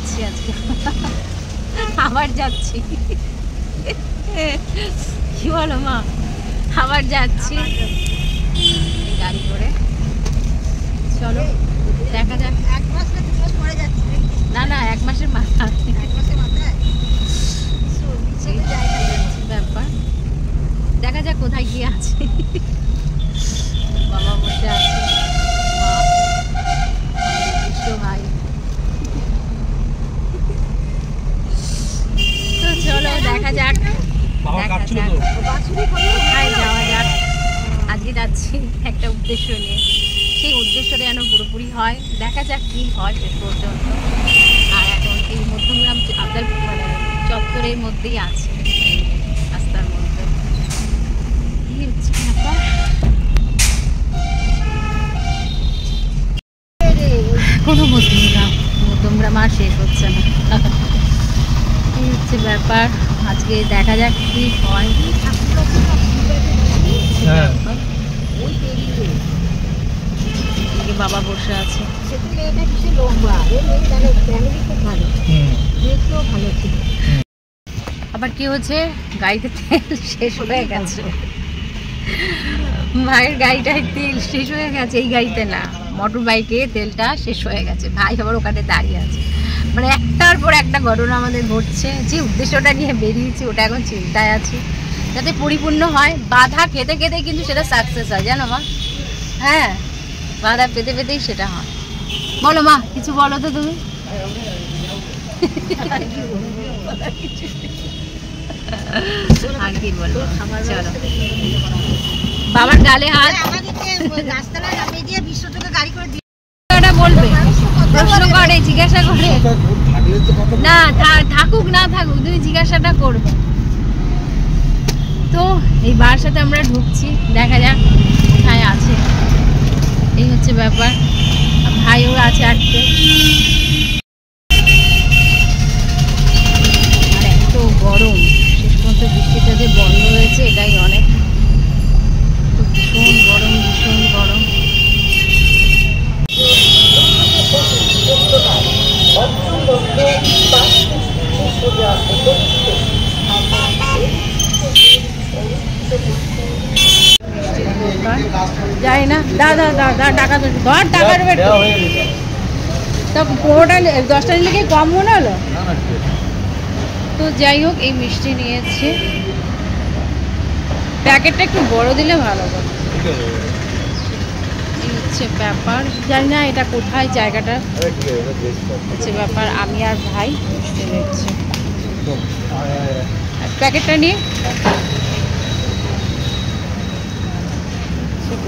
যাচ্ছি আজকে, আবার যাচ্ছি। কি বলো মা? আবার যাচ্ছি গাড়ি করে। চলো দেখা যাক। না না, 1 মাসের মাথা ব্যাপার। দেখা যাক কোথায় গিয়ে আছে। বাবা বসে আছে, ভাই। তো চলো দেখা যাক, কোথায় যাওয়া যাক। আজকে যাচ্ছি একটা উদ্দেশ্য নিয়ে, সেই উদ্দেশ্যটা যেন পুরোপুরি হয়। দেখা যাক কি হয় শেষ পর্যন্ত। আর এখন এই মধ্যমগ্রাম আপনার মানে চত্বরের মধ্যেই আছে, রাস্তার মধ্যে। কি হচ্ছে ব্যাপার? কোনো মধ্যমগ্রাম আর শেষ হচ্ছে না। এই হচ্ছে ব্যাপার। আজকে দেখা যাক কি হয়। বাবা বসে আছে। আবার কি হচ্ছে, গাড়িতে তেল শেষ হয়ে গেছে। ভাইয়ের গাড়িটায় তেল শেষ হয়ে গেছে, এই গাড়িতে না, মোটর বাইকে তেলটা শেষ হয়ে গেছে। ভাই আবার ওখানে দাঁড়িয়ে আছে। মানে একটার পর একটা ঘটনা আমাদের ঘটছে। যে উদ্দেশ্যটা নিয়ে বেরিয়েছি ওটা এখন চিন্তায় আছি, যাতে পরিপূর্ণ হয়। বাধা খেতে খেতে কিন্তু সেটা সাকসেস হয়, জানো মা? হ্যাঁ, বাধা পেতে পেতেই সেটা হয়। বলো মা, কিছু বলো তো তুমি। আর কি বলবো, চলো। বাবার গালে হাত। বলবে, প্রশ্ন করে, জিজ্ঞাসা করে। না থাকুক না থাকুক, তুমি জিজ্ঞাসাটা করবে। তো এই বাসাতে আমরা ঢুকছি, দেখা যাক কোথায় আছে। এই হচ্ছে ব্যাপার। ভাইও আছে আটকে। আর এত গরম, শেষ পর্যন্ত বৃষ্টিটা যে বন্ধ হয়েছে এটাই অনেক। ভীষণ গরম, ভীষণ গরম। যাই না দাদা, টাকা ধর, টাকা দেবে তা 15টা 10টা নিলে কি কম মনে হলো? তো যাই হোক, এই মিষ্টি নিয়েছি। প্যাকেটটা একটু বড় দিলে ভালো হবে। এই হচ্ছে ব্যাপার। জানি না এটা কোথায়, জায়গাটা হচ্ছে ব্যাপার। আমি আর ভাই মিষ্টি নিচ্ছি। প্যাকেটটা নিয়ে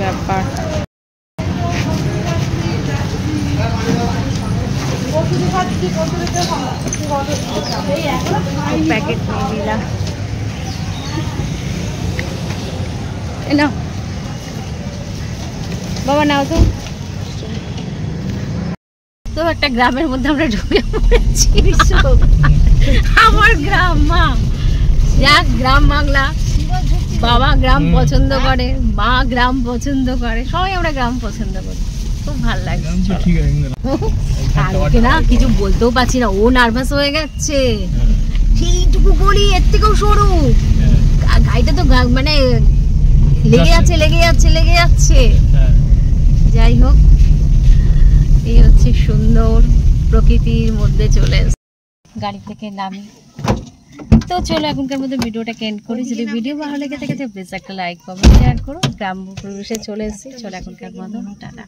ব্যাপার। প্যাকেট নিয়ে নিলাম। নাও বাবা, নাও তো। তো একটা গ্রামের মধ্যে আমরা ঢুকে পড়েছি। আমার গ্রাম, মা যাক, গ্রাম বাংলা। বাবা গ্রাম পছন্দ করে, মা গ্রাম পছন্দ করে, সবাই আমরা গ্রাম পছন্দ করি। খুব ভালো লাগছে। কালকে না কিছু বলতেও পারছি না, ও নার্ভাস হয়ে গেছে। সেইটুকু গলি, এর থেকেও সরু গাড়িটা তো মানে লেগে যাচ্ছে। যাই হোক, এই হচ্ছে সুন্দর প্রকৃতির মধ্যে চলে গাড়ি থেকে নামি। তো চলো এখনকার মধ্যে ভিডিওটাকে এন্ড করি। যদি ভিডিও ভালো লেগে থাকে তো প্লিজ একটা লাইক, কমেন্ট, শেয়ার করো। গ্রাম্য পরিবেশে চলে এসেছি। চলো এখনকার মতো টাটা।